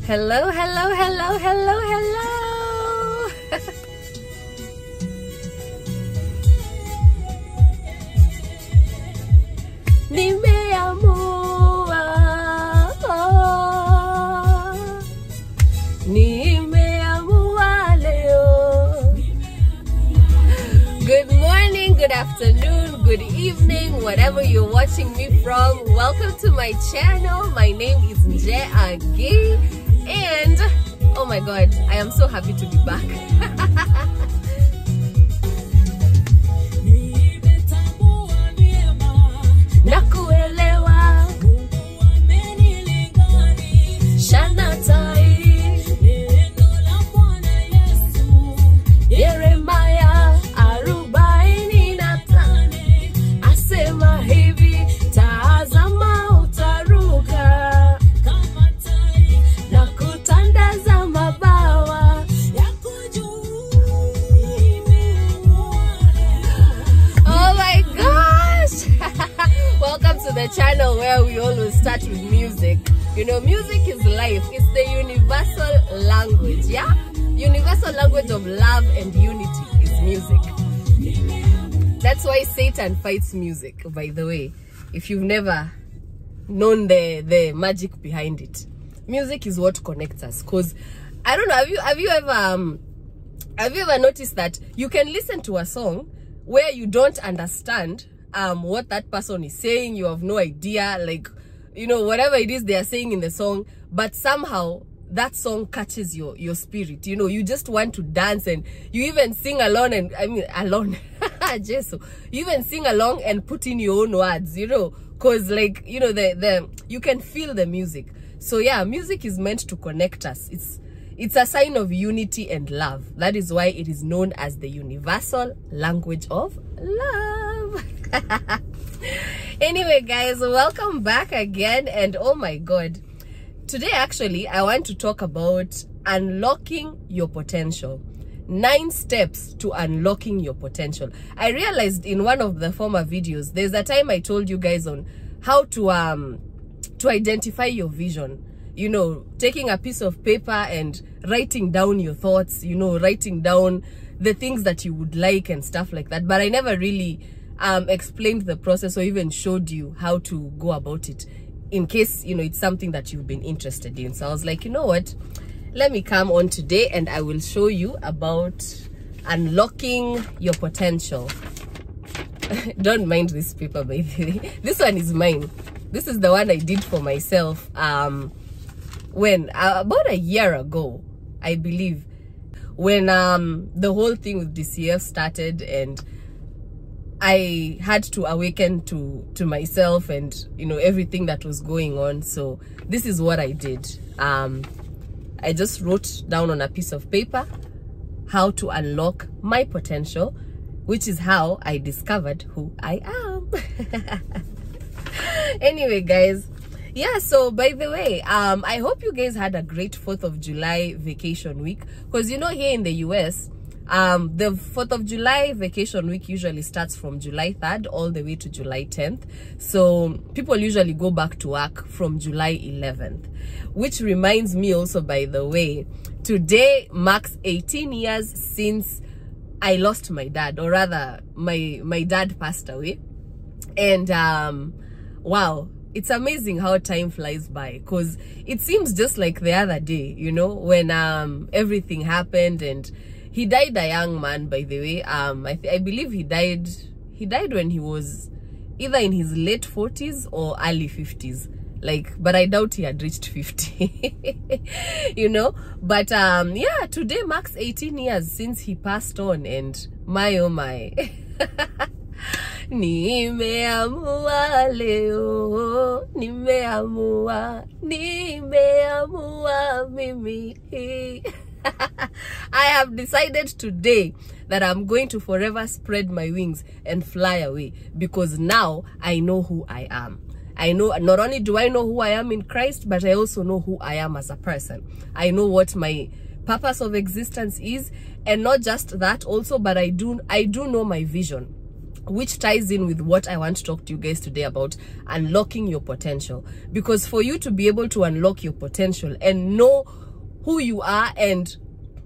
Hello, hello, hello, hello, hello. Nimeamua, nimeamua leo. Good morning, good afternoon, good evening, whatever you're watching me from. Welcome to my channel. My name is Nje Agi. And oh my god, I am so happy to be back. Nakuelewa Shanatai Yeremia 45 asema hivi, tazama utaruka na kutandaza mabawa yako juu. Oh my gosh. Welcome to the channel where we always start with music. You know, music is life. It's the universal language, yeah? Universal language of love and unity is music. That's why Satan fights music, by the way. If you've never known the magic behind it. Music is what connects us. Cause I don't know, have you ever noticed that you can listen to a song where you don't understand what that person is saying? You have no idea, like, you know, whatever it is they are saying in the song, but somehow that song catches your spirit. You know, you just want to dance, and you even sing along, and Jesus, you even sing along and put in your own words, you know, cause like, you know, you can feel the music. So yeah, music is meant to connect us. It's a sign of unity and love. That is why it is known as the universal language of love. Anyway, guys, welcome back again. And oh my god, today actually I want to talk about unlocking your potential. 9 steps to unlocking your potential. I realized in one of the former videos, there's a time I told you guys on how to identify your vision. You know, taking a piece of paper and writing down your thoughts, you know, writing down the things that you would like and stuff like that. But I never really explained the process or even showed you how to go about it, in case, you know, it's something that you've been interested in. So I was like, you know what, let me come on today and I will show you about unlocking your potential. Don't mind this paper, by the way. This one is mine. This is the one I did for myself when about a year ago, I believe, when the whole thing with DCF started and I had to awaken to myself and, you know, everything that was going on. So this is what I did. I just wrote down on a piece of paper how to unlock my potential, which is how I discovered who I am. Anyway, guys, yeah, so by the way, I hope you guys had a great 4th of July vacation week, because, you know, here in the US, the 4th of July vacation week usually starts from July 3rd all the way to July 10th. So people usually go back to work from July 11th, which reminds me also, by the way, today marks 18 years since I lost my dad, or rather my dad passed away. And wow, it's amazing how time flies by, because it seems just like the other day, you know, when everything happened. And he died a young man, by the way. I believe he died when he was either in his late 40s or early 50s, like, but I doubt he had reached 50. You know, but yeah, today marks 18 years since he passed on. And my oh my. Nimeamua leo, nimeamua mimi. I have decided today that I'm going to forever spread my wings and fly away, because now I know who I am. I know, not only do I know who I am in Christ, but I also know who I am as a person. I know what my purpose of existence is, and not just that also, but I do know my vision which ties in with what I want to talk to you guys today about, unlocking your potential. Because for you to be able to unlock your potential and know who you are and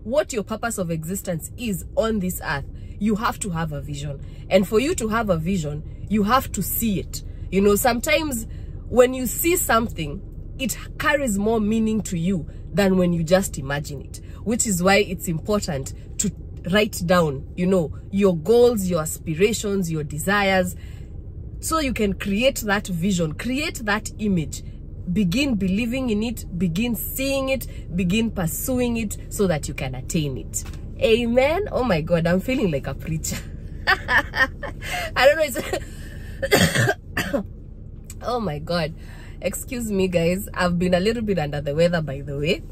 what your purpose of existence is on this earth, you have to have a vision. And for you to have a vision, you have to see it. You know, sometimes when you see something, it carries more meaning to you than when you just imagine it, which is why it's important to write down, you know, your goals, your aspirations, your desires, so you can create that vision, create that image, begin believing in it, begin seeing it, begin pursuing it so that you can attain it. Amen. Oh my God, I'm feeling like a preacher. I don't know, it's oh my God, excuse me guys, I've been a little bit under the weather, by the way.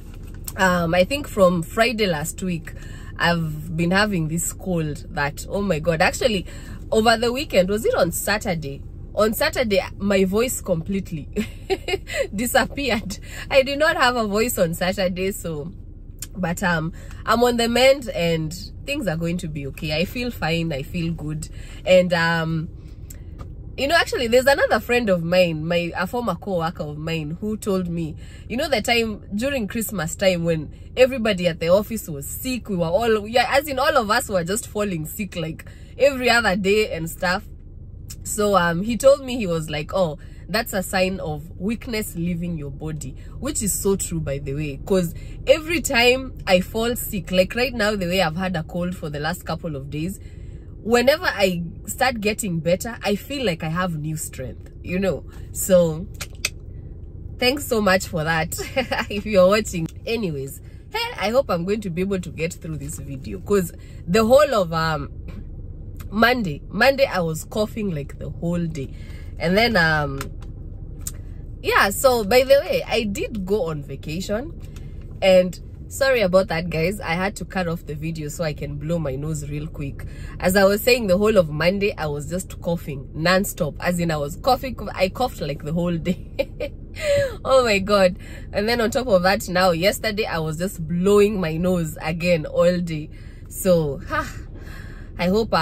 I think from Friday last week I've been having this cold that, oh my God, actually over the weekend, was it on Saturday? On Saturday, my voice completely disappeared. I did not have a voice on Saturday, so, but I'm on the mend and things are going to be okay. I feel fine, I feel good. And you know, actually there's another friend of mine, a former co-worker of mine, who told me, you know, the time during Christmas time when everybody at the office was sick, we were all, yeah, as in all of us were just falling sick like every other day and stuff. So he told me, he was like, oh, that's a sign of weakness leaving your body, which is so true, by the way, because every time I fall sick, like right now, the way I've had a cold for the last couple of days, whenever I start getting better, I feel like I have new strength, you know. So thanks so much for that if you're watching. Anyways, hey, I hope I'm going to be able to get through this video, because the whole of Monday I was coughing like the whole day. And then yeah, so by the way, I did go on vacation, and sorry about that guys, I had to cut off the video so I can blow my nose real quick. As I was saying, the whole of Monday I was just coughing non-stop, as in I was coughing, I coughed like the whole day. Oh my God. And then on top of that, now yesterday I was just blowing my nose again all day. So I hope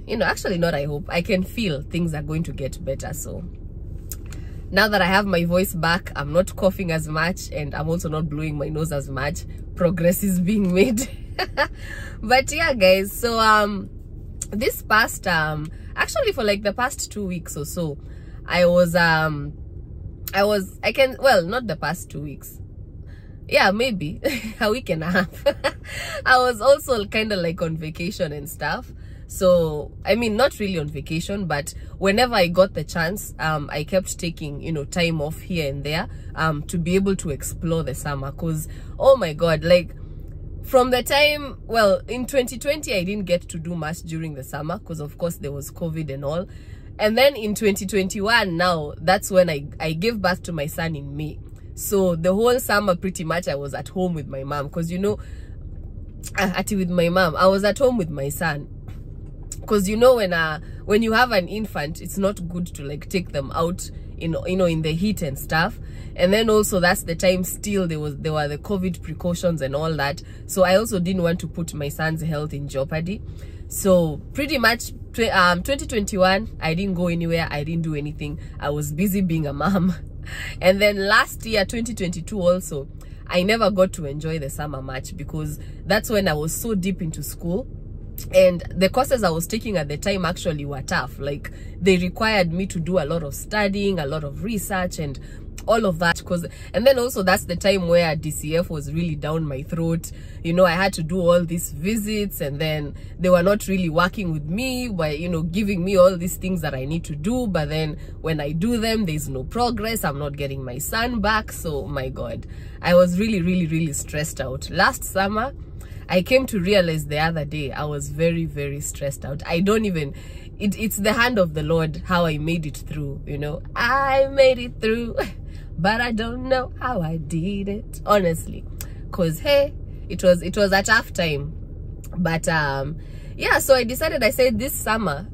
you know, actually not I hope, I can feel things are going to get better. So now that I have my voice back, I'm not coughing as much, and I'm also not blowing my nose as much. Progress is being made. But yeah guys, so this past actually for like the past 2 weeks or so, well, not the past 2 weeks, yeah, maybe a week and a half. I was also kind of like on vacation and stuff. So I mean, not really on vacation, but whenever I got the chance, I kept taking, you know, time off here and there to be able to explore the summer. Because oh my God, like from the time, well, in 2020 I didn't get to do much during the summer because of course there was COVID and all. And then in 2021, now that's when I gave birth to my son in May. So the whole summer pretty much I was at home with my mom, because you know, I was at home with my son. Because you know, when you have an infant, it's not good to like take them out in, you know, in the heat and stuff. And then also that's the time still there were the COVID precautions and all that. So I also didn't want to put my son's health in jeopardy. So pretty much 2021 I didn't go anywhere, I didn't do anything, I was busy being a mom. And then last year 2022 also, I never got to enjoy the summer much, because that's when I was so deep into school. And the courses I was taking at the time actually were tough. Like they required me to do a lot of studying, a lot of research and all of that. And then also that's the time where DCF was really down my throat. You know, I had to do all these visits, and then they were not really working with me by, you know, giving me all these things that I need to do. But then when I do them, there's no progress. I'm not getting my son back. So my God, I was really stressed out. Last summer, I came to realize the other day, I was very stressed out. I don't even, it's the hand of the Lord how I made it through, you know. I made it through, but I don't know how I did it, honestly. Because hey, it was a tough time. But yeah, so I said this summer,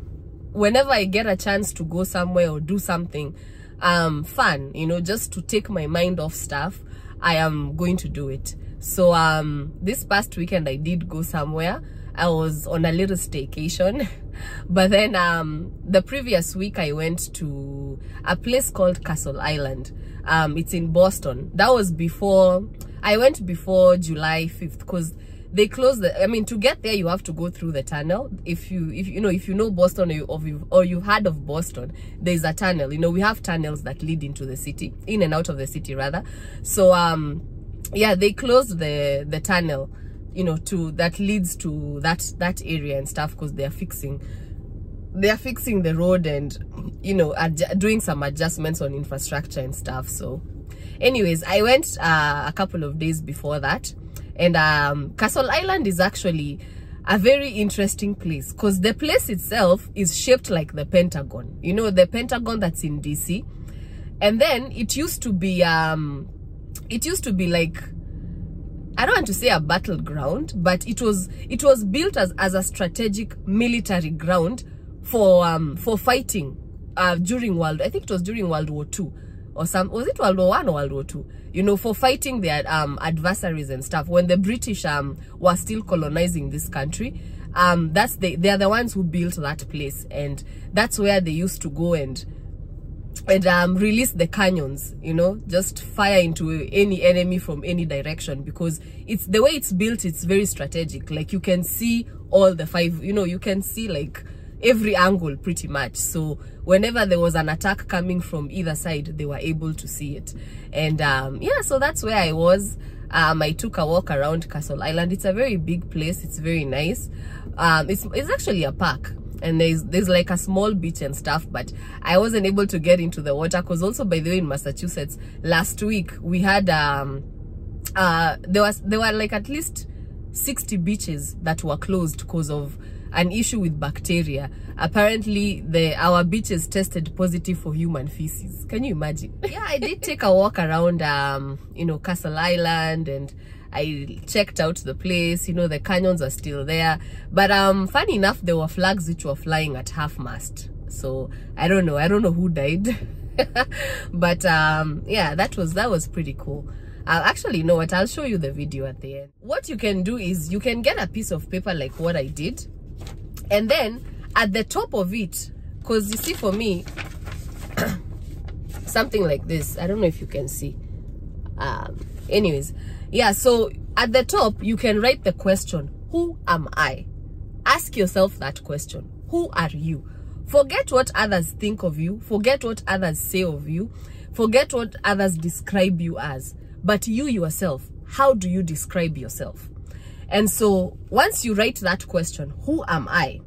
whenever I get a chance to go somewhere or do something fun, you know, just to take my mind off stuff, I am going to do it. So this past weekend I did go somewhere. I was on a little staycation. But then the previous week I went to a place called Castle Island. It's in Boston. That was before, I went before July 5th, because they closed the, I mean, to get there you have to go through the tunnel. If you know Boston, or you've heard of Boston, there's a tunnel. You know, we have tunnels that lead into the city, in and out of the city rather. So yeah, they closed the tunnel, you know, that leads to that area and stuff, because they're fixing the road and, you know, doing some adjustments on infrastructure and stuff. So anyways, I went a couple of days before that. And Castle Island is actually a very interesting place, because the place itself is shaped like the Pentagon. You know, the Pentagon that's in DC. And then it used to be like, I don't want to say a battleground, but it was built as a strategic military ground for fighting during I think it was during World War II. Or was it World War I or World War II? You know, for fighting their adversaries and stuff. When the British were still colonizing this country, they are the ones who built that place, and that's where they used to go and release the cannons. You know, just fire into any enemy from any direction, because it's the way it's built. It's very strategic. Like, you can see all the five. You know, you can see like every angle pretty much. So whenever there was an attack coming from either side, they were able to see it. And yeah, so that's where I was. I took a walk around Castle Island. It's a very big place. It's very nice. It's actually a park, and there's like a small beach and stuff, but I wasn't able to get into the water, because also, by the way, in Massachusetts last week we had there were like at least 60 beaches that were closed because of an issue with bacteria. Apparently our beaches tested positive for human feces. Can you imagine? Yeah, I did take a walk around you know, Castle Island, and I checked out the place. You know, the canyons are still there, but funny enough, there were flags which were flying at half-mast. So I don't know who died. But yeah, that was pretty cool. Actually, you know what, I'll show you the video at the end. What you can do is you can get a piece of paper like what I did, and then at the top of it, because you see, for me, something like this, I don't know if you can see. Anyways, yeah, so at the top you can write the question, who am I? Ask yourself that question. Who are you? Forget what others think of you, forget what others say of you, forget what others describe you as, but you yourself, how do you describe yourself? And so once you write that question, who am I?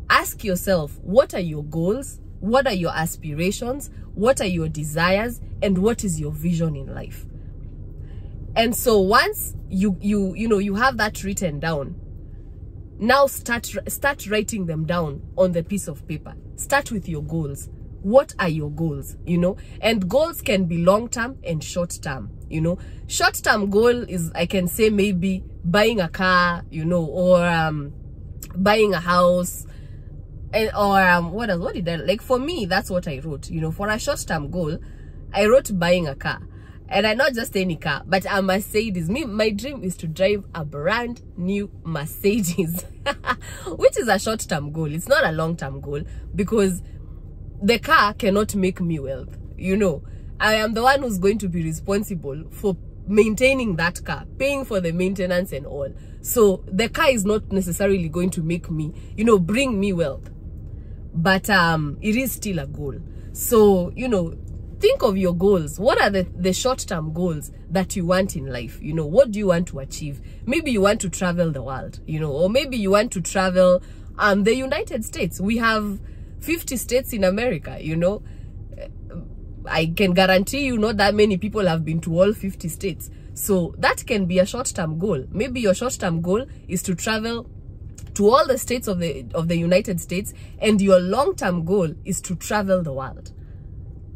Ask yourself, what are your goals? What are your aspirations? What are your desires? And what is your vision in life? And so once you have that written down, now start writing them down on the piece of paper. Start with your goals. What are your goals? You know, and goals can be long-term and short-term. You know, short-term goal is, I can say, maybe buying a car, you know, or buying a house, and or what else? What did I, like, for me, that's what I wrote. You know, for a short-term goal, I wrote buying a car. And I not just any car, but a Mercedes. My dream is to drive a brand new Mercedes, which is a short-term goal. It's not a long-term goal, because the car cannot make me wealth. You know, I am the one who's going to be responsible for maintaining that car, paying for the maintenance and all. So the car is not necessarily going to make me, you know, bring me wealth, but it is still a goal. So, you know, think of your goals. What are the short-term goals that you want in life? You know, what do you want to achieve? Maybe you want to travel the world, you know, or maybe you want to travel the United States. We have 50 states in America, you know. I can guarantee you not that many people have been to all 50 states. So that can be a short-term goal. Maybe your short-term goal is to travel to all the states of the United States, and your long-term goal is to travel the world.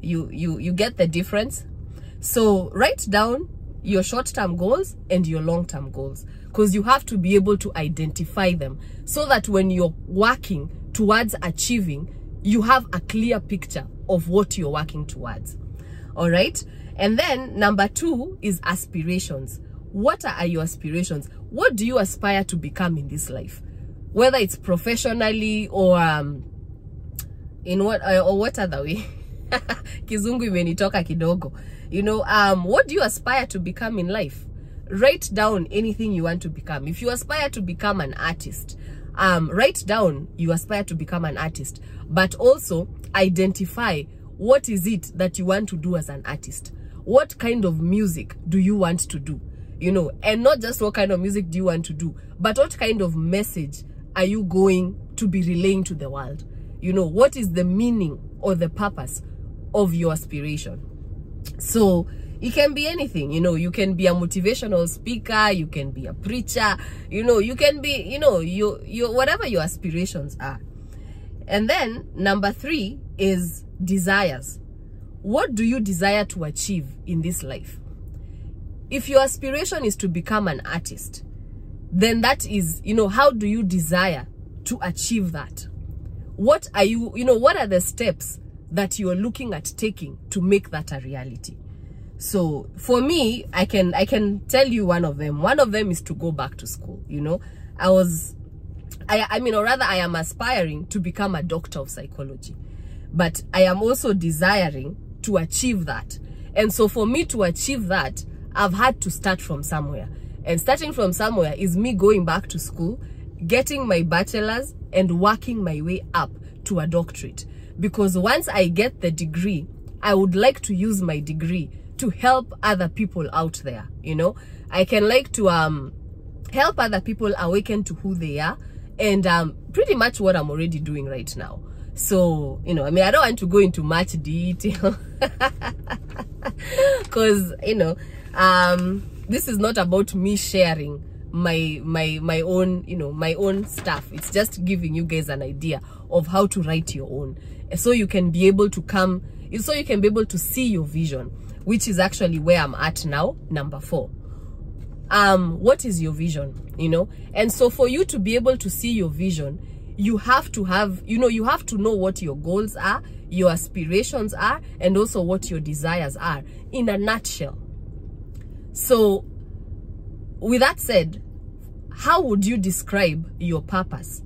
You get the difference? So write down your short-term goals and your long-term goals, because you have to be able to identify them, so that when you're working towards achieving, you have a clear picture of what you're working towards. All right. And then number 2 is aspirations. what are your aspirations? What do you aspire to become in this life? Whether it's professionally or in what other way? Kizungu imenitoka kidogo. You know, what do you aspire to become in life? Write down anything you want to become. If you aspire to become an artist, write down you aspire to become an artist, but also identify what is it that you want to do as an artist. What kind of music do you want to do? You know, and not just what kind of music do you want to do, but what kind of message are you going to be relaying to the world? You know, what is the meaning or the purpose of your aspiration? So it can be anything. You know, you can be a motivational speaker, you can be a preacher, you know, you can be, you know, you whatever your aspirations are. And then number 3 is desires. What do you desire to achieve in this life? If your aspiration is to become an artist, then that is, you know, how do you desire to achieve that? What are you, you know, what are the steps that you are looking at taking to make that a reality? So for me, I can tell you one of them. One of them is to go back to school. You know, I mean, or rather I am aspiring to become a doctor of psychology, but I am also desiring to achieve that. And so for me to achieve that, I've had to start from somewhere. And starting from somewhere is me going back to school, getting my bachelor's and working my way up to a doctorate. Because once I get the degree, I would like to use my degree to help other people out there. You know, I can like to help other people awaken to who they are, and pretty much what I'm already doing right now. So, you know, I mean, I don't want to go into much detail because, you know, this is not about me sharing my own, you know, my own stuff. It's just giving you guys an idea of how to write your own, so you can be able to come, so you can be able to see your vision, which is actually where I'm at now, number 4. What is your vision, you know? And so for you to be able to see your vision, you have to have, you know, you have to know what your goals are, your aspirations are, and also what your desires are in a nutshell. So with that said, how would you describe your purpose?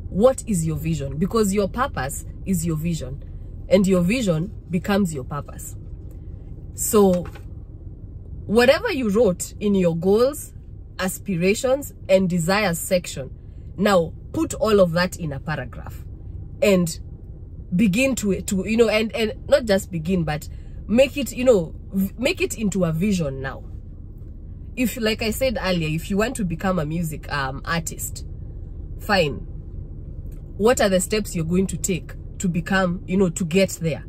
What is your vision? Because your purpose is your vision, and your vision becomes your purpose. So whatever you wrote in your goals, aspirations, and desires section, now put all of that in a paragraph and begin to you know, and not just begin, but make it, you know, make it into a vision now. If, like I said earlier, if you want to become a music artist, fine. What are the steps you're going to take to become, you know, to get there?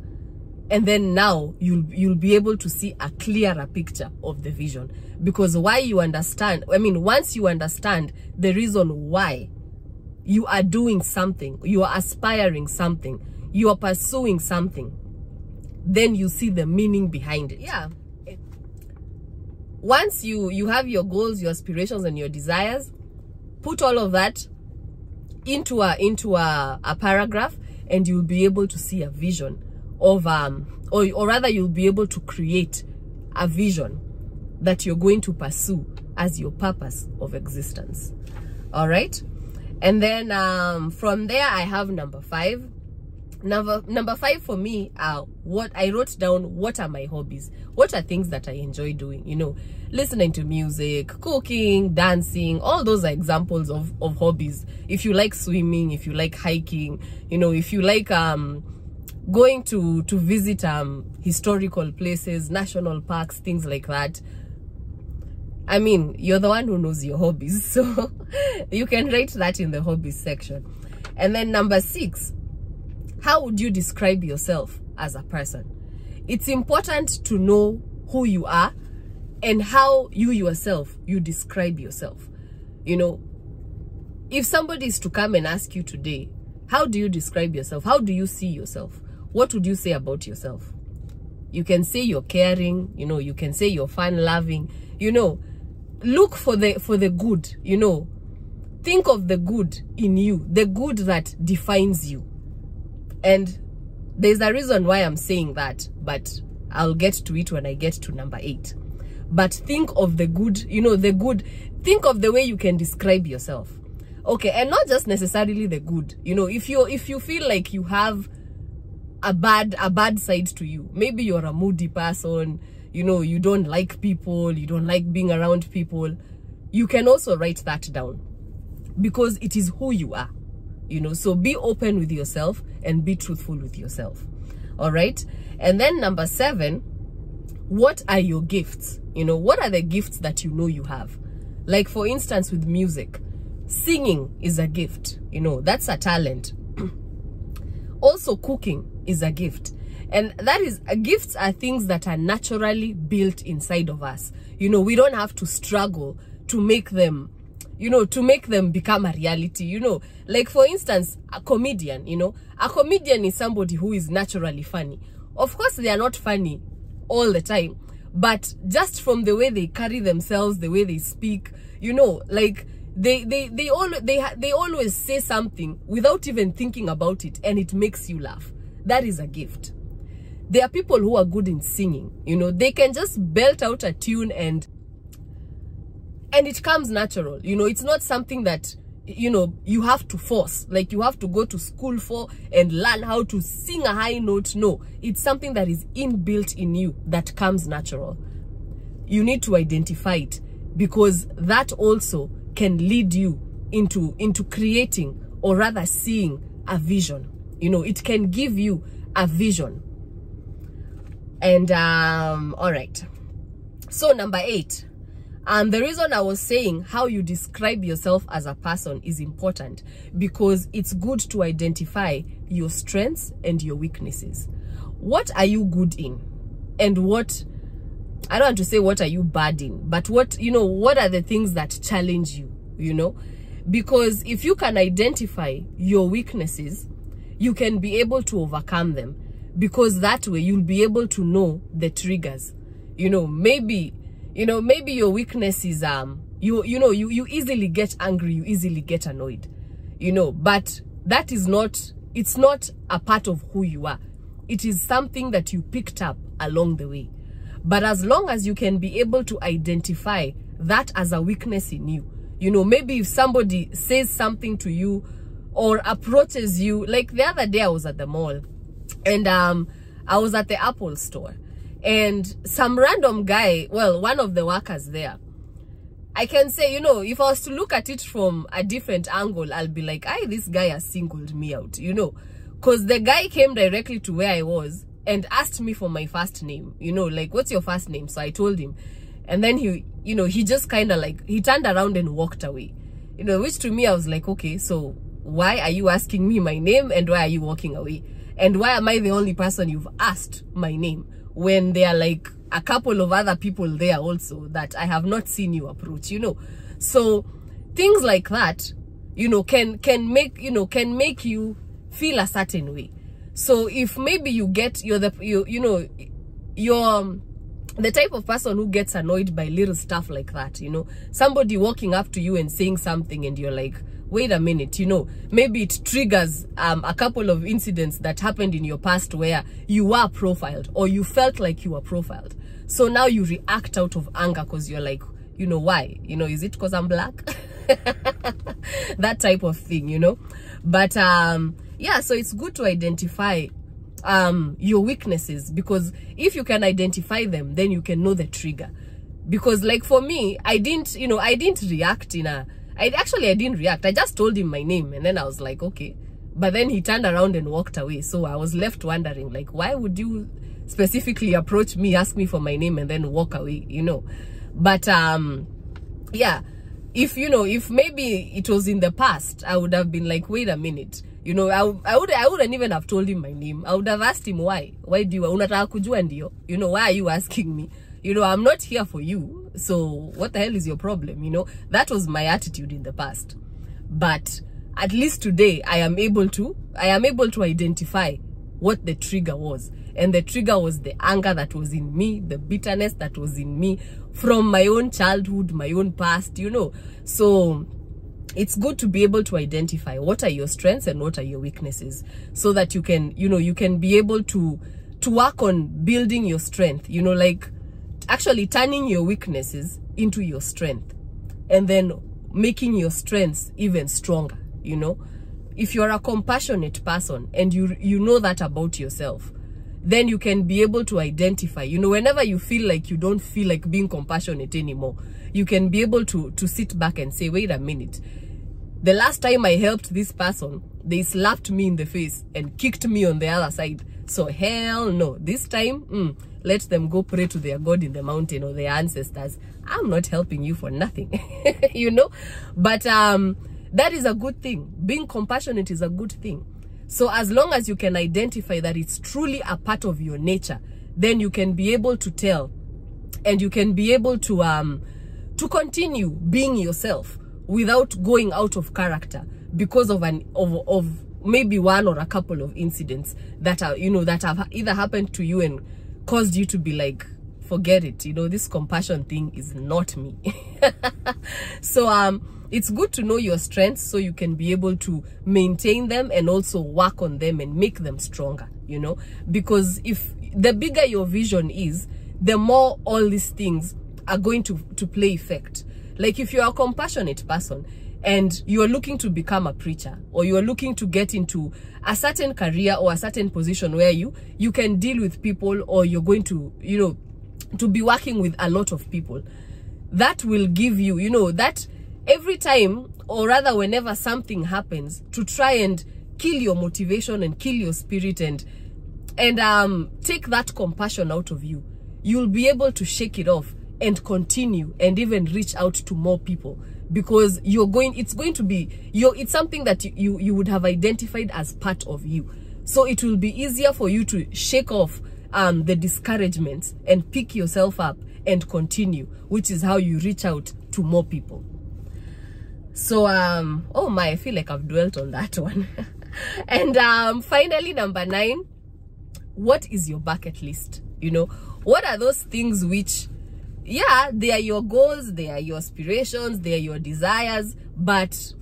And then now you'll be able to see a clearer picture of the vision. Because why you understand, I mean, once you understand the reason why you are doing something, you are aspiring something, you are pursuing something, then you see the meaning behind it. Yeah. Once you have your goals, your aspirations, and your desires, put all of that into a paragraph, and you'll be able to see a vision of or rather you'll be able to create a vision that you're going to pursue as your purpose of existence. All right, and then from there I have number 5. Number 5 for me are what I wrote down. What are my hobbies? What are things that I enjoy doing? You know, listening to music, cooking, dancing, all those are examples of hobbies. If you like swimming, if you like hiking, you know, if you like going to visit historical places, national parks, things like that. I mean, you're the one who knows your hobbies, so you can write that in the hobbies section. And then number 6, how would you describe yourself as a person? It's important to know who you are and how you yourself, you describe yourself. You know, if somebody is to come and ask you today, how do you describe yourself? How do you see yourself? What would you say about yourself? You can say you're caring, you know, you can say you're fun-loving, you know. Look for the good, you know. Think of the good in you, the good that defines you. And there's a reason why I'm saying that, but I'll get to it when I get to number 8. but think of the good, you know, the good. Think of the way you can describe yourself. Okay, and not just necessarily the good. You know, if you feel like you have a bad side to you, maybe you're a moody person, you know, you don't like people, you don't like being around people, you can also write that down, because it is who you are, you know. So be open with yourself and be truthful with yourself. All right. And then number 7, what are your gifts? You know, what are the gifts that you know you have? Like, for instance, with music, singing is a gift, you know, that's a talent. Also, cooking is a gift. And that is, gifts are things that are naturally built inside of us. You know, we don't have to struggle to make them, you know, to make them become a reality, you know. Like, for instance, a comedian, you know, a comedian is somebody who is naturally funny. Of course, they are not funny all the time, but just from the way they carry themselves, the way they speak, you know, like, they always say something without even thinking about it, and it makes you laugh. That is a gift. There are people who are good in singing, you know, they can just belt out a tune and it comes natural, you know. It's not something that, you know, you have to force, like you have to go to school for and learn how to sing a high note. No, it's something that is inbuilt in you, that comes natural. You need to identify it, because that also can lead you into creating, or rather seeing, a vision. You know, it can give you a vision. And all right, so number 8, the reason I was saying how you describe yourself as a person is important, because it's good to identify your strengths and your weaknesses. What are you good in, and what, I don't want to say what are you bad in, but what, you know, what are the things that challenge you, you know? Because if you can identify your weaknesses, you can be able to overcome them, because that way you'll be able to know the triggers. You know, maybe your weakness is you easily get angry, you easily get annoyed, you know, but that is not, it's not a part of who you are. It is something that you picked up along the way. But as long as you can be able to identify that as a weakness in you, you know, maybe if somebody says something to you or approaches you, like the other day I was at the mall, and I was at the Apple store, and some random guy, well, one of the workers there, I can say, you know, if I was to look at it from a different angle, I'll be like, this guy has singled me out, you know, because the guy came directly to where I was and asked me for my first name, you know, like, what's your first name? So I told him, and then he, you know, he just kind of like, he turned around and walked away, you know, which to me, I was like, okay, so why are you asking me my name, and why are you walking away? And why am I the only person you've asked my name, when there are like a couple of other people there also that I have not seen you approach, you know? So things like that, you know, can make you feel a certain way. So if maybe you're the type of person who gets annoyed by little stuff like that, you know, somebody walking up to you and saying something, and you're like, wait a minute, you know, maybe it triggers a couple of incidents that happened in your past where you were profiled, or you felt like you were profiled. So now you react out of anger because you're like, you know, why? You know, is it because I'm black? That type of thing, you know. But yeah, so it's good to identify your weaknesses, because if you can identify them, then you can know the trigger. Because like for me, I didn't react in a, I didn't react. I just told him my name, and then I was like, okay. But then he turned around and walked away. So I was left wondering, like, why would you specifically approach me, ask me for my name, and then walk away, you know? But yeah, if, you know, if maybe it was in the past, I would have been like, wait a minute, you know, I wouldn't even have told him my name. I would have asked him, why do you, unataka kujua ndio? You know, why are you asking me? You know, I'm not here for you. So what the hell is your problem? You know, that was my attitude in the past. But at least today, I am able to identify what the trigger was. And the trigger was the anger that was in me, the bitterness that was in me from my own childhood, my own past, you know. So it's good to be able to identify what are your strengths and what are your weaknesses, so that you can, you know, you can be able to work on building your strength, you know, like actually turning your weaknesses into your strength, and then making your strengths even stronger. You know, if you're a compassionate person and you know that about yourself, then you can be able to identify, you know, whenever you feel like you don't feel like being compassionate anymore, you can be able to sit back and say, wait a minute, the last time I helped this person, they slapped me in the face and kicked me on the other side. So hell no, this time, let them go pray to their God in the mountain or their ancestors. I'm not helping you for nothing, you know. But that is a good thing. Being compassionate is a good thing. So as long as you can identify that it's truly a part of your nature, then you can be able to tell, and you can be able to continue being yourself without going out of character because of maybe one or a couple of incidents that are, you know, that have either happened to you and caused you to be like, forget it, you know, this compassion thing is not me. So it's good to know your strengths so you can be able to maintain them and also work on them and make them stronger, you know, because if the bigger your vision is, the more all these things are going to play effect. Like if you're a compassionate person and you're looking to become a preacher, or you're looking to get into a certain career or a certain position where you can deal with people, or you're going to, you know, to be working with a lot of people, that will give you, you know, that every time, or rather whenever something happens, to try and kill your motivation and kill your spirit and take that compassion out of you, you'll be able to shake it off and continue and even reach out to more people, because it's going to be it's something that you would have identified as part of you. So it will be easier for you to shake off the discouragements and pick yourself up and continue, which is how you reach out to more people. So oh my, I feel like I've dwelt on that one. And finally, number 9, what is your bucket list? You know, what are those things which, yeah, they are your goals, they are your aspirations, they are your desires, but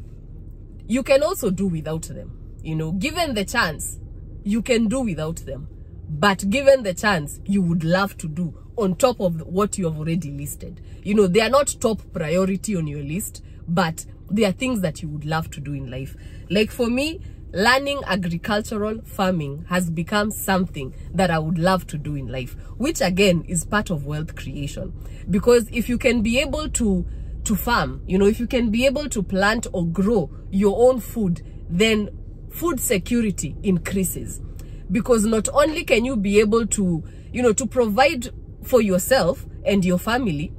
you can also do without them. You know, given the chance, you can do without them, but given the chance, you would love to do on top of what you have already listed. You know, they are not top priority on your list, but they are things that you would love to do in life. Like for me, learning agricultural farming has become something that I would love to do in life, which again is part of wealth creation. Because if you can be able to farm, you know, if you can be able to plant or grow your own food, then food security increases. Because not only can you be able to, you know, to provide for yourself and your family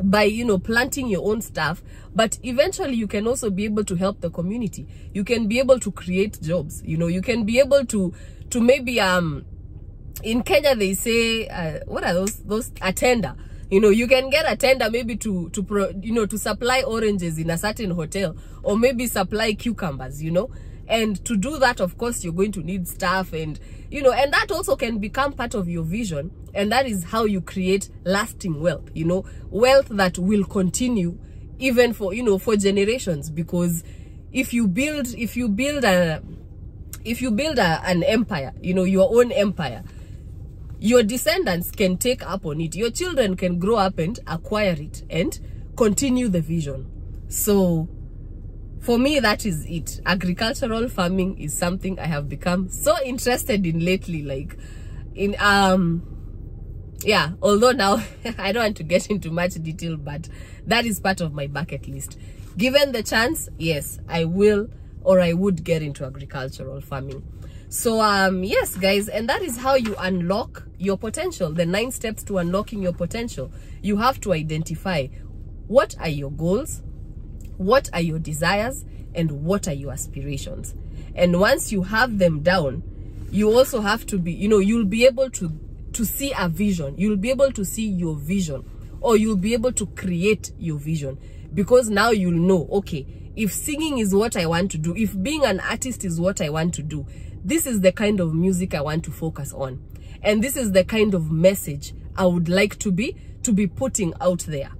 by, you know, planting your own stuff, but eventually you can also be able to help the community. You can be able to create jobs. You know, you can be able to maybe in Kenya they say what are those a tender. You know, you can get a tender maybe to supply oranges in a certain hotel, or maybe supply cucumbers, you know. And to do that, of course, you're going to need staff, and, you know, and that also can become part of your vision. And that is how you create lasting wealth, you know, wealth that will continue even for, you know, for generations. Because if you build an empire, you know, your own empire, your descendants can take up on it. Your children can grow up and acquire it and continue the vision. So for me, that is it. Agricultural farming is something I have become so interested in lately. Like, in yeah, although now I don't want to get into much detail, but that is part of my bucket list. Given the chance, yes, I will, or I would get into agricultural farming. So yes guys, and that is how you unlock your potential. The 9 steps to unlocking your potential. You have to identify what are your goals, what are your desires, and what are your aspirations. And once you have them down, you also have to be, you know, you'll be able to see a vision. You'll be able to see your vision, or you'll be able to create your vision, because now you'll know, okay, if singing is what I want to do, if being an artist is what I want to do, this is the kind of music I want to focus on, and this is the kind of message I would like to be putting out there.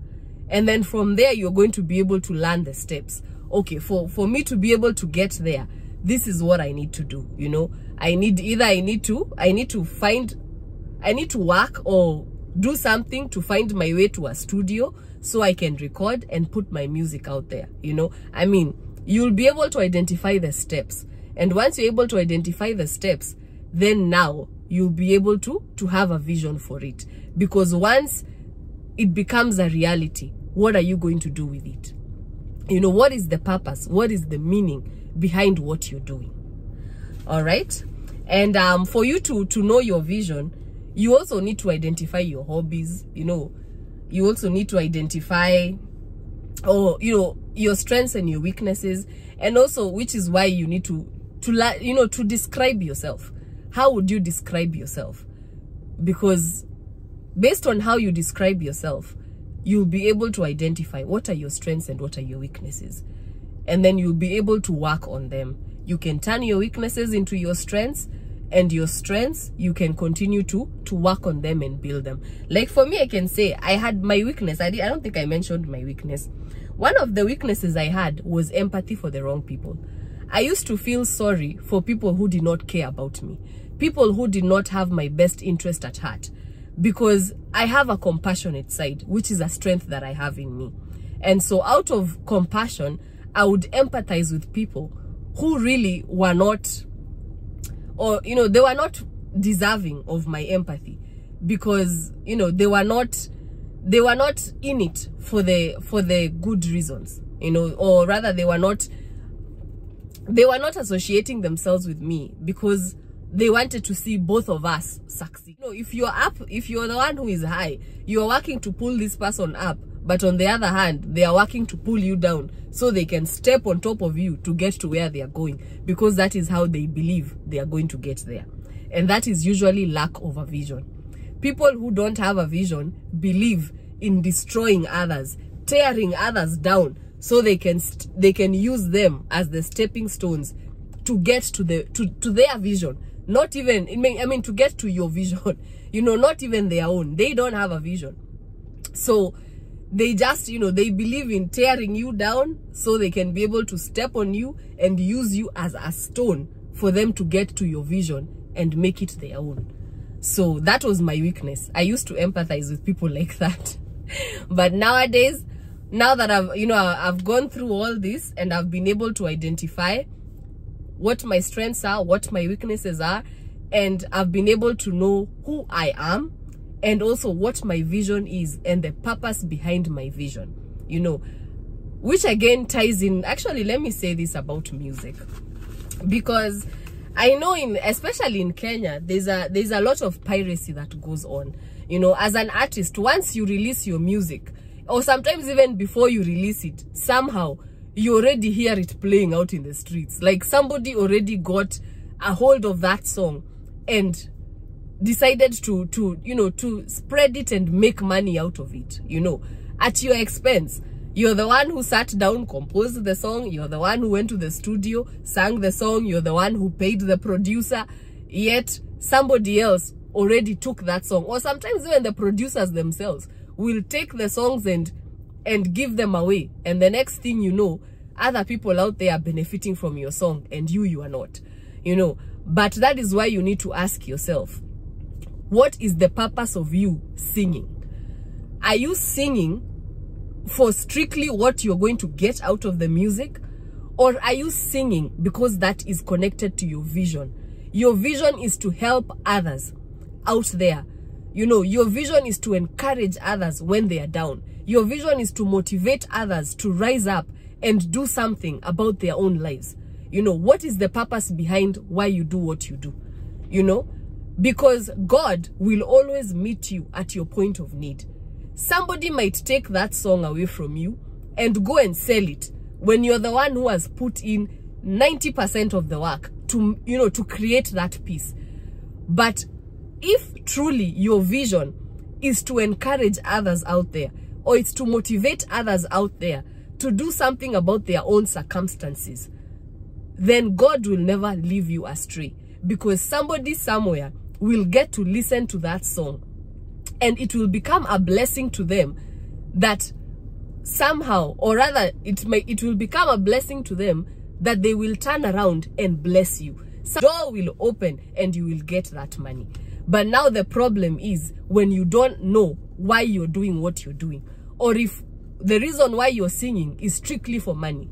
And then from there, you're going to be able to learn the steps. Okay, for me to be able to get there, this is what I need to do. You know, I need to work, or do something to find my way to a studio so I can record and put my music out there. You know, I mean, you'll be able to identify the steps. And once you're able to identify the steps, then now you'll be able to have a vision for it. Because once it becomes a reality, what are you going to do with it? You know, what is the purpose? What is the meaning behind what you're doing? All right. And for you to know your vision, you also need to identify your hobbies. You know, you also need to identify, your strengths and your weaknesses. And also, which is why you need to describe yourself. How would you describe yourself? Because based on how you describe yourself, you'll be able to identify what are your strengths and what are your weaknesses. And then you'll be able to work on them. You can turn your weaknesses into your strengths, and your strengths, you can continue to work on them and build them. Like for me, I can say I had my weakness. I don't think I mentioned my weakness. One of the weaknesses I had was empathy for the wrong people. I used to feel sorry for people who did not care about me, people who did not have my best interest at heart, because I have a compassionate side, which is a strength that I have in me. And so out of compassion, I would empathize with people who really were not, or, you know, they were not deserving of my empathy, because, you know, they were not in it for the good reasons, you know, or rather they were not associating themselves with me because they wanted to see both of us succeed. You know, if you're up, if you're the one who is high, you're working to pull this person up, but on the other hand, they are working to pull you down so they can step on top of you to get to where they are going, because that is how they believe they are going to get there. And that is usually lack of a vision. People who don't have a vision believe in destroying others, tearing others down, so they can use them as the stepping stones to get to their vision. Not even, I mean, to get to your vision, you know, not even their own. They don't have a vision. So they just, you know, they believe in tearing you down so they can be able to step on you and use you as a stone for them to get to your vision and make it their own. So that was my weakness. I used to empathize with people like that. But nowadays, now that I've gone through all this and I've been able to identify what my strengths are, what my weaknesses are, and I've been able to know who I am and also what my vision is and the purpose behind my vision, you know, which again ties in. Actually, let me say this about music, because I know especially in Kenya, there's a lot of piracy that goes on. You know, as an artist, once you release your music, or sometimes even before you release it, somehow you already hear it playing out in the streets. Like somebody already got a hold of that song and decided to spread it and make money out of it, you know, at your expense. You're the one who sat down, composed the song. You're the one who went to the studio, sang the song. You're the one who paid the producer. Yet somebody else already took that song. Or sometimes even the producers themselves will take the songs and give them away. And the next thing you know, other people out there are benefiting from your song and you are not, you know. But that is why you need to ask yourself, what is the purpose of you singing? Are you singing for strictly what you're going to get out of the music? Or are you singing because that is connected to your vision? Your vision is to help others out there. You know, your vision is to encourage others when they are down. Your vision is to motivate others to rise up and do something about their own lives. You know, what is the purpose behind why you do what you do? You know, because God will always meet you at your point of need. Somebody might take that song away from you and go and sell it when you're the one who has put in 90% of the work to, you know, to create that piece. But if truly your vision is to encourage others out there, or it's to motivate others out there to do something about their own circumstances, then God will never leave you astray, because somebody somewhere will get to listen to that song and it will become a blessing to them, that somehow, or rather it will become a blessing to them that they will turn around and bless you. So door will open and you will get that money. But now the problem is when you don't know why you're doing what you're doing, or if the reason why you're singing is strictly for money,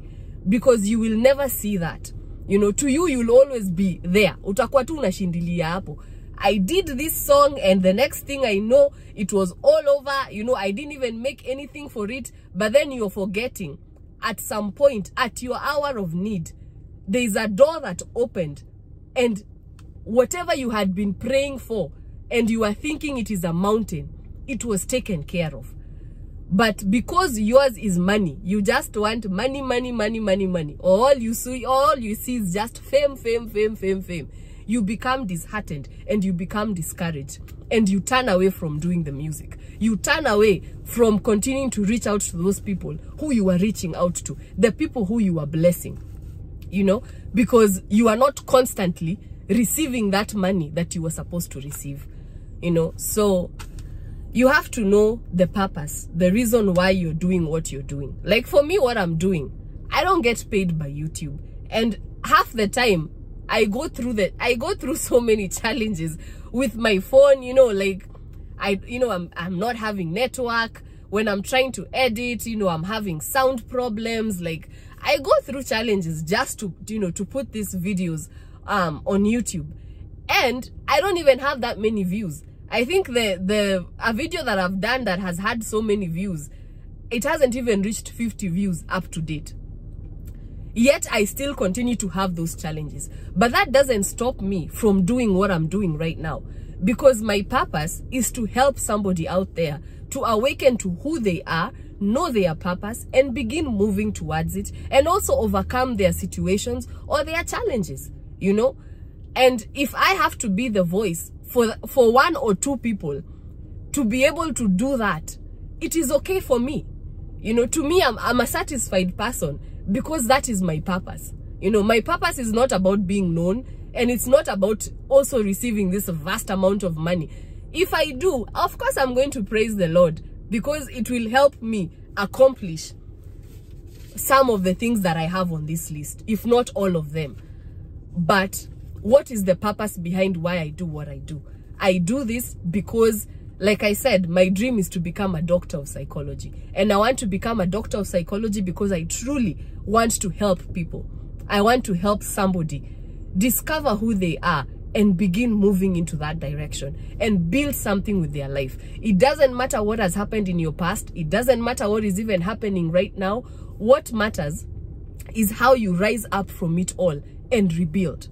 because you will never see that. You know, to you, you'll always be there. Utakuwa tu unashindilia hapo. I did this song and the next thing I know, it was all over. You know, I didn't even make anything for it. But then you're forgetting at some point, at your hour of need, there is a door that opened, and whatever you had been praying for and you were thinking it is a mountain, it was taken care of. But because yours is money, you just want money, money, money, money, money. All you see is just fame, fame, fame, fame, fame. You become disheartened and you become discouraged, and you turn away from doing the music. You turn away from continuing to reach out to those people who you are reaching out to, the people who you are blessing, you know, because you are not constantly receiving that money that you were supposed to receive, you know. So you have to know the purpose, the reason why you're doing what you're doing. Like for me, what I'm doing, I don't get paid by YouTube, and half the time I go through so many challenges with my phone, you know, like I'm not having network. When I'm trying to edit, you know, I'm having sound problems. Like I go through challenges just to, you know, to put these videos on YouTube, and I don't even have that many views. I think a video that I've done that has had so many views, it hasn't even reached 50 views up to date. Yet I still continue to have those challenges. But that doesn't stop me from doing what I'm doing right now, because my purpose is to help somebody out there to awaken to who they are, know their purpose, and begin moving towards it, and also overcome their situations or their challenges, you know. And if I have to be the voice for one or two people to be able to do that, it is okay for me. You know, to me, I'm a satisfied person, because that is my purpose. You know, my purpose is not about being known, and it's not about also receiving this vast amount of money. If I do, of course I'm going to praise the Lord, because it will help me accomplish some of the things that I have on this list, if not all of them. But what is the purpose behind why I do what I do? I do this because, like I said, my dream is to become a doctor of psychology. And I want to become a doctor of psychology because I truly want to help people. I want to help somebody discover who they are and begin moving into that direction and build something with their life. It doesn't matter what has happened in your past. It doesn't matter what is even happening right now. What matters is how you rise up from it all and rebuild.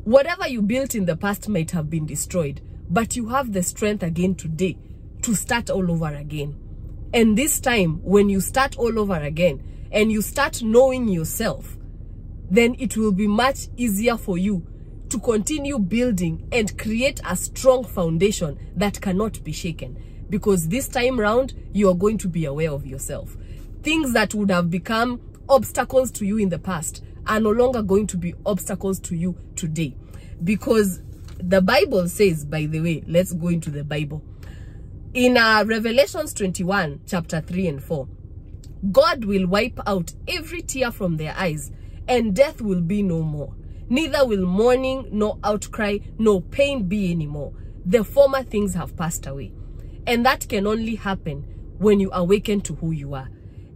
Whatever you built in the past might have been destroyed, but you have the strength again today to start all over again. And this time, when you start all over again and you start knowing yourself, then it will be much easier for you to continue building and create a strong foundation that cannot be shaken. Because this time round, you are going to be aware of yourself. Things that would have become obstacles to you in the past are no longer going to be obstacles to you today. Because the Bible says, by the way, let's go into the Bible. In Revelations 21, chapter 3 and 4, God will wipe out every tear from their eyes, and death will be no more. Neither will mourning, nor outcry, nor pain be anymore. The former things have passed away. And that can only happen when you awaken to who you are.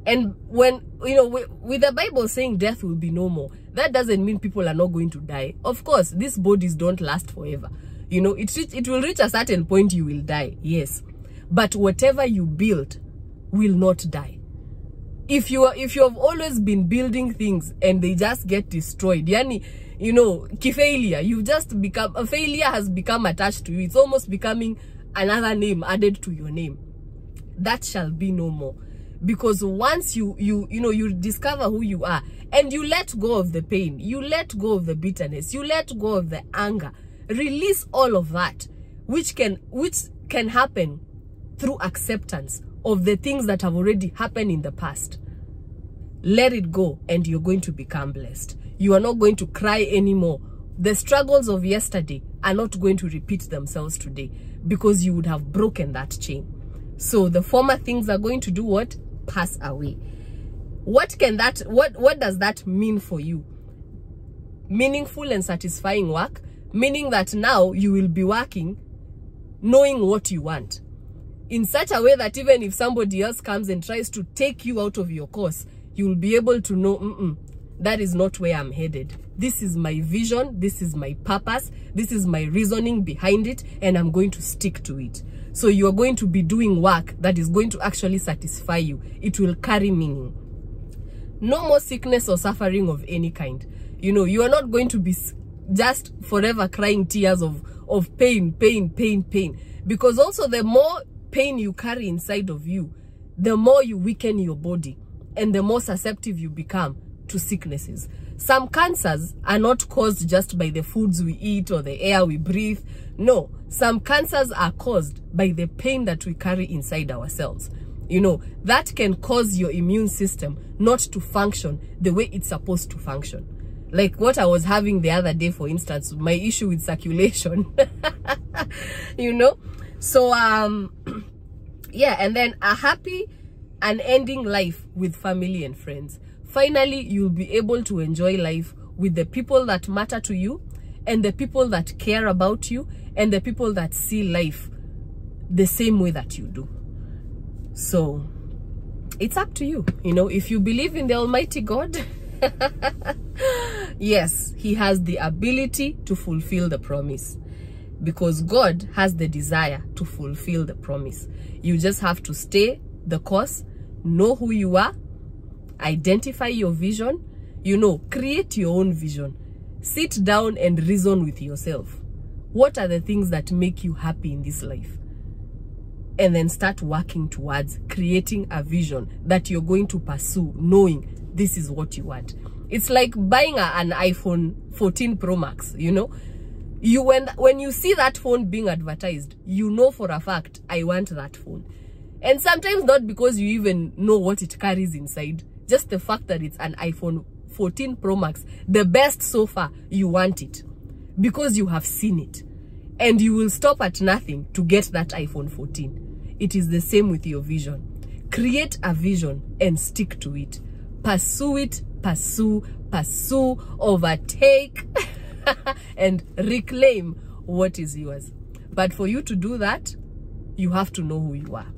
And when, you know, with the Bible saying death will be no more, that doesn't mean people are not going to die. Of course, these bodies don't last forever. You know, it will reach a certain point you will die, yes. But whatever you build will not die. If you have always been building things and they just get destroyed, yani, you know, failure, you've just become, a failure has become attached to you. It's almost becoming another name added to your name. That shall be no more. Because once you discover who you are and you let go of the pain, you let go of the bitterness, you let go of the anger, release all of that, which can happen through acceptance of the things that have already happened in the past. Let it go and you're going to become blessed. You are not going to cry anymore. The struggles of yesterday are not going to repeat themselves today, because you would have broken that chain. So the former things are going to do what? Pass away. What does that mean for you? Meaningful and satisfying work, meaning that now you will be working knowing what you want, in such a way that even if somebody else comes and tries to take you out of your course, you will be able to know, that is not where I'm headed. This is my vision, this is my purpose, this is my reasoning behind it, and I'm going to stick to it. So you are going to be doing work that is going to actually satisfy you. It will carry meaning. No more sickness or suffering of any kind. You know, you are not going to be just forever crying tears of pain, because also the more pain you carry inside of you, the more you weaken your body and the more susceptible you become to sicknesses. Some cancers are not caused just by the foods we eat or the air we breathe. No, some cancers are caused by the pain that we carry inside ourselves. You know, that can cause your immune system not to function the way it's supposed to function. Like what I was having the other day, for instance, my issue with circulation. You know? So, yeah, and then a happy and ending life with family and friends. Finally, you'll be able to enjoy life with the people that matter to you, and the people that care about you, and the people that see life the same way that you do. So, it's up to you. You know, if you believe in the Almighty God, yes, He has the ability to fulfill the promise. Because God has the desire to fulfill the promise. You just have to stay the course, know who you are, identify your vision, you know, create your own vision. Sit down and reason with yourself. What are the things that make you happy in this life? And then start working towards creating a vision that you're going to pursue, knowing this is what you want. It's like buying an iPhone 14 Pro Max, you know. When you see that phone being advertised, you know for a fact, I want that phone. And sometimes not because you even know what it carries inside, just the fact that it's an iPhone 14 Pro Max, the best so far, you want it because you have seen it, and you will stop at nothing to get that iPhone 14. It is the same with your vision. Create a vision and stick to it. Pursue it, pursue, overtake, and reclaim what is yours. But for you to do that, you have to know who you are.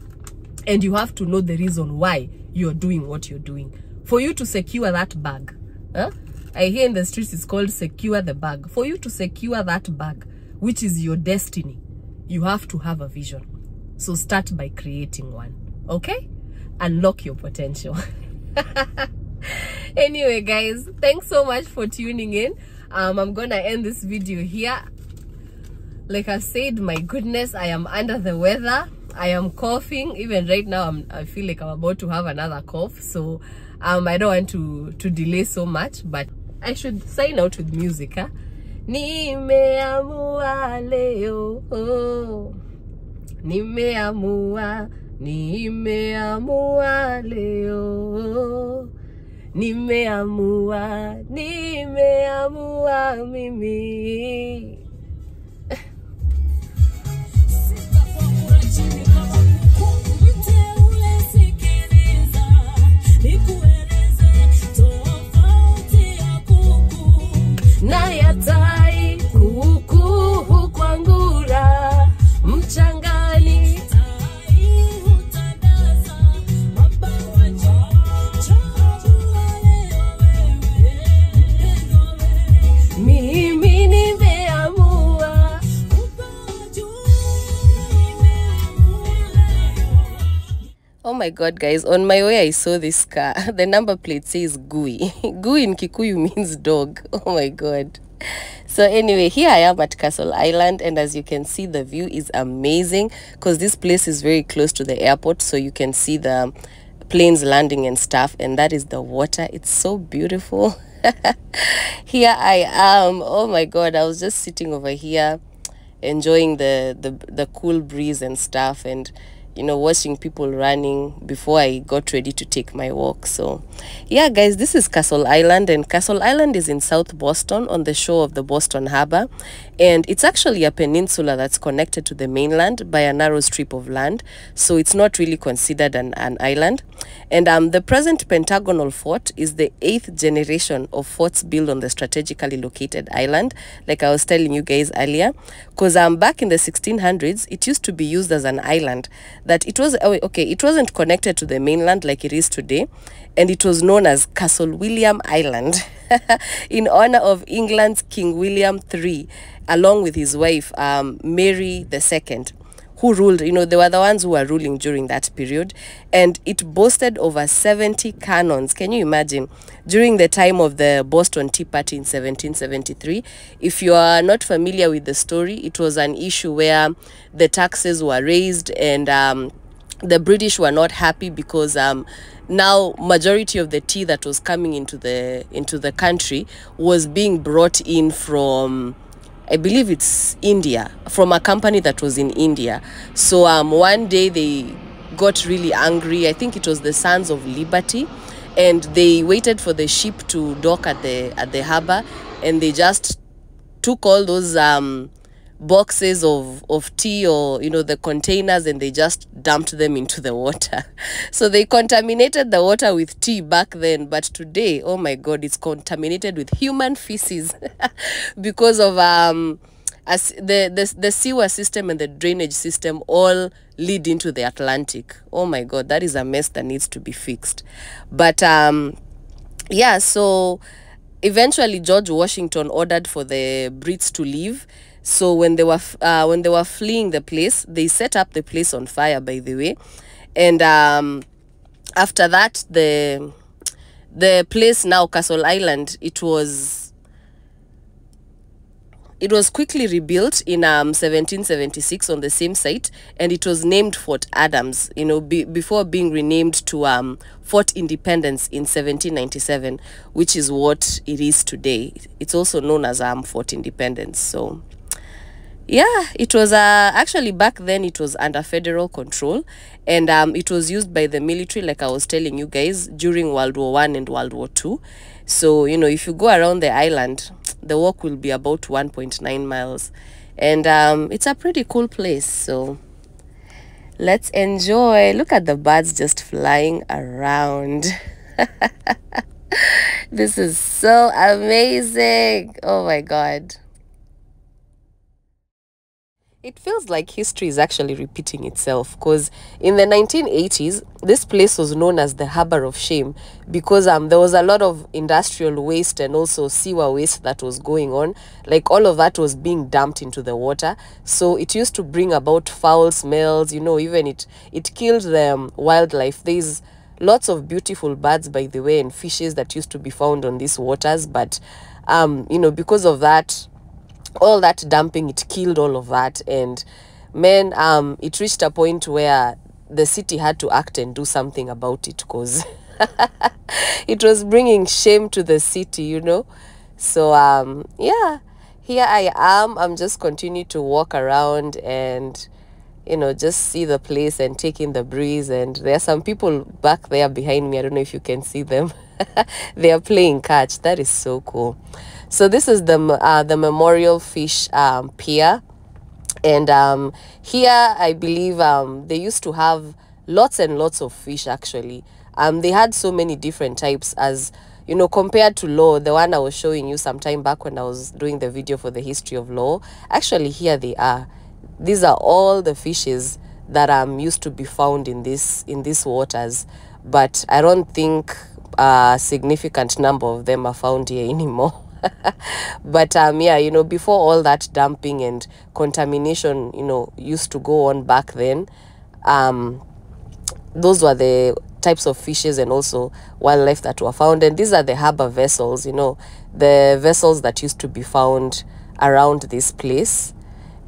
And you have to know the reason why you're doing what you're doing. For you to secure that bag, I hear in the streets it's called secure the bag. For you to secure that bag, which is your destiny, you have to have a vision. So start by creating one, okay? Unlock your potential. Anyway, guys, thanks so much for tuning in. I'm gonna end this video here. Like I said, my goodness, I am under the weather. I am coughing. Even right now, I feel like I'm about to have another cough. So I don't want to delay so much, but I should sign out with music. Nimeamua leo, nimeamua leo, nimeamua mimi. Na yatai kuku kwangura mchangani mimi nimeamua. Oh my God, guys, on my way I saw this car. The number plate says Gui. Gui in Kikuyu means dog. Oh my God. So anyway, here I am at Castle Island, and as you can see, the view is amazing because this place is very close to the airport, so you can see the planes landing and stuff, and that is the water. It's so beautiful. Here I am. Oh my God, I was just sitting over here enjoying the cool breeze and stuff, and watching people running before I got ready to take my walk. So yeah, guys, this is Castle Island, and Castle Island is in South Boston on the shore of the Boston Harbor, and it's actually a peninsula that's connected to the mainland by a narrow strip of land, so it's not really considered an island. And the present Pentagonal Fort is the 8th generation of forts built on the strategically located island, like I was telling you guys earlier, because back in the 1600s it used to be used as an island, that it was it wasn't connected to the mainland like it is today, and it was known as Castle William Island in honor of England's King William III, along with his wife Mary II, who ruled, they were the ones who were ruling during that period. And it boasted over 70 cannons. Can you imagine? During the time of the Boston Tea Party in 1773, if you are not familiar with the story, it was an issue where the taxes were raised, and the British were not happy because now majority of the tea that was coming into the country was being brought in from, I believe it's India, from a company that was in India. So one day they got really angry. I think it was the Sons of Liberty, and they waited for the ship to dock at the harbor, and they just took all those boxes of tea, or the containers, and they just dumped them into the water. So they contaminated the water with tea back then, but today, oh my god, it's contaminated with human feces because of the sewer system and the drainage system all lead into the Atlantic. Oh my god, that is a mess that needs to be fixed. But yeah, so eventually George Washington ordered for the Brits to leave. So when they were fleeing the place, they set up the place on fire, by the way. And after that, the place now, Castle Island, it was quickly rebuilt in 1776 on the same site, and it was named Fort Adams, before being renamed to Fort Independence in 1797, which is what it is today. It's also known as Fort Independence. So yeah, it was actually back then it was under federal control, and it was used by the military, like I was telling you guys, during World War I and World War II. So if you go around the island, the walk will be about 1.9 miles, and it's a pretty cool place. So let's enjoy. Look at the birds just flying around. This is so amazing. Oh my god. It feels like history is actually repeating itself, because in the 1980s, this place was known as the Harbor of Shame, because there was a lot of industrial waste and also sewer waste that was going on. Like all of that was being dumped into the water. So it used to bring about foul smells, even it killed the wildlife. There's lots of beautiful birds, by the way, and fishes that used to be found on these waters. But, because of that, all that dumping, it killed all of that. And man, it reached a point where the city had to act and do something about it, because it was bringing shame to the city. So yeah, here I am. I'm just continuing to walk around and just see the place and take in the breeze. And there are some people back there behind me. I don't know if you can see them. They are playing catch. That is so cool. So this is the Memorial Fish Pier, and here I believe they used to have lots and lots of fish. Actually, they had so many different types, as compared to Lowe, the one I was showing you some time back when I was doing the video for the history of Lowe. Actually, here they are. These are all the fishes that used to be found in these waters, but I don't think a significant number of them are found here anymore. But yeah, before all that dumping and contamination used to go on back then, those were the types of fishes and also wildlife that were found. And these are the harbor vessels, the vessels that used to be found around this place.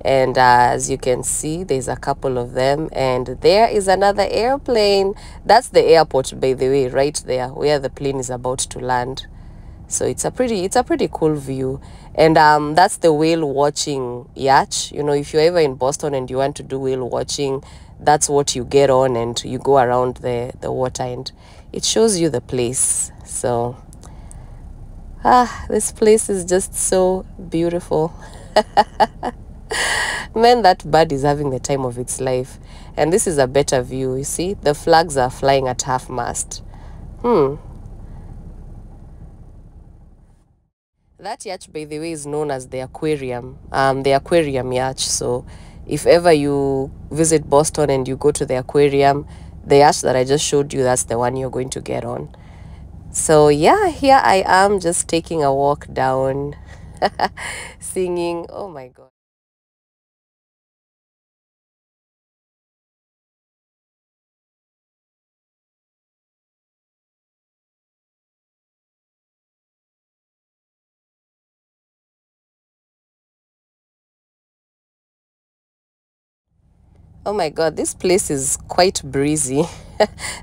And as you can see, there's a couple of them, and there is another airplane. That's the airport, by the way, right there where the plane is about to land. So it's a pretty cool view. And that's the whale watching yacht. If you're ever in Boston and you want to do whale watching, that's what you get on, and you go around the water, and it shows you the place. So this place is just so beautiful. Man, that bird is having the time of its life. And this is a better view. You see, the flags are flying at half mast. That yacht, by the way, is known as the aquarium. The aquarium yacht. So if ever you visit Boston and you go to the aquarium, the yacht that I just showed you, that's the one you're going to get on. So yeah, here I am just taking a walk down, singing. Oh my God. Oh my God, this place is quite breezy.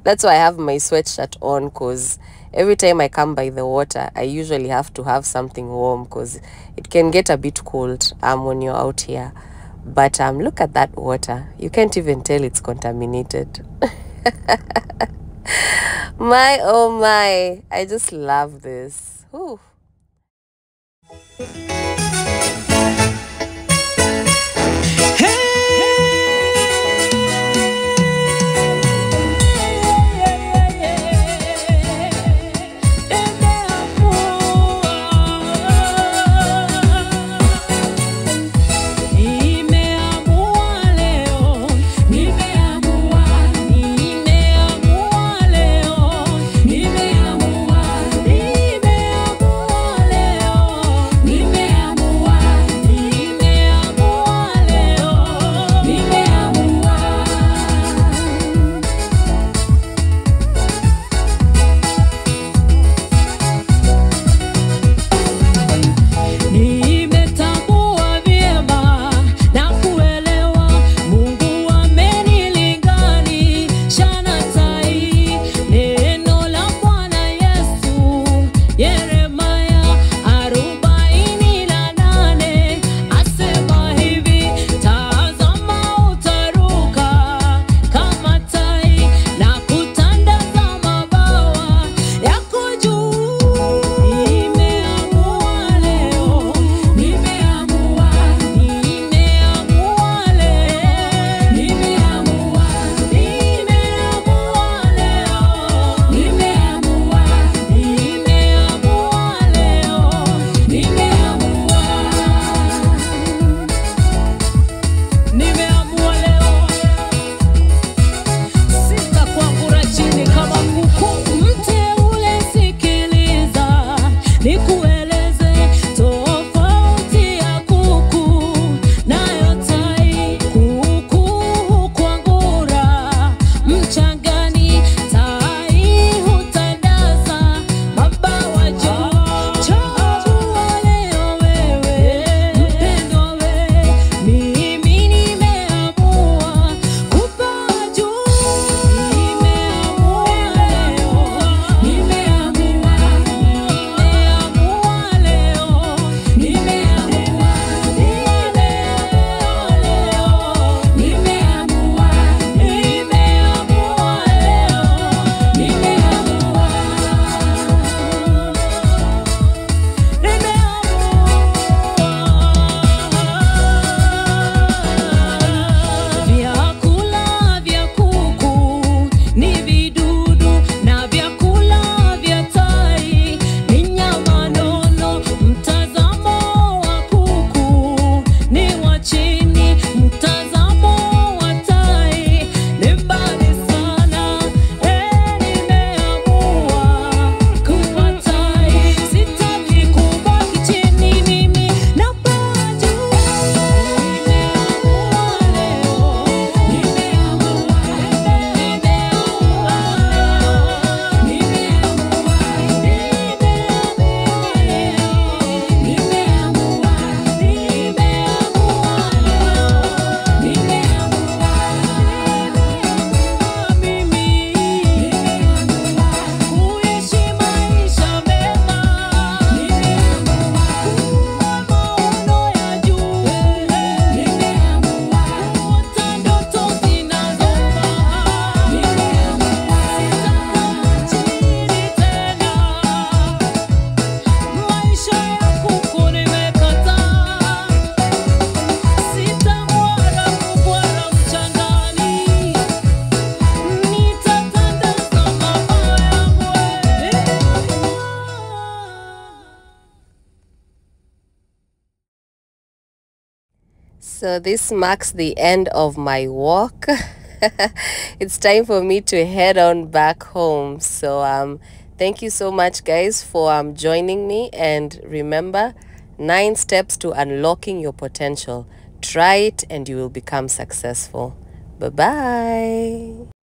That's why I have my sweatshirt on, because every time I come by the water, I usually have to have something warm because it can get a bit cold when you're out here. But look at that water. You can't even tell it's contaminated. My, oh my, I just love this. Whew. So this marks the end of my walk. It's time for me to head on back home. So thank you so much, guys, for joining me. And remember, 9 steps to unlocking your potential. Try it and you will become successful. Bye bye.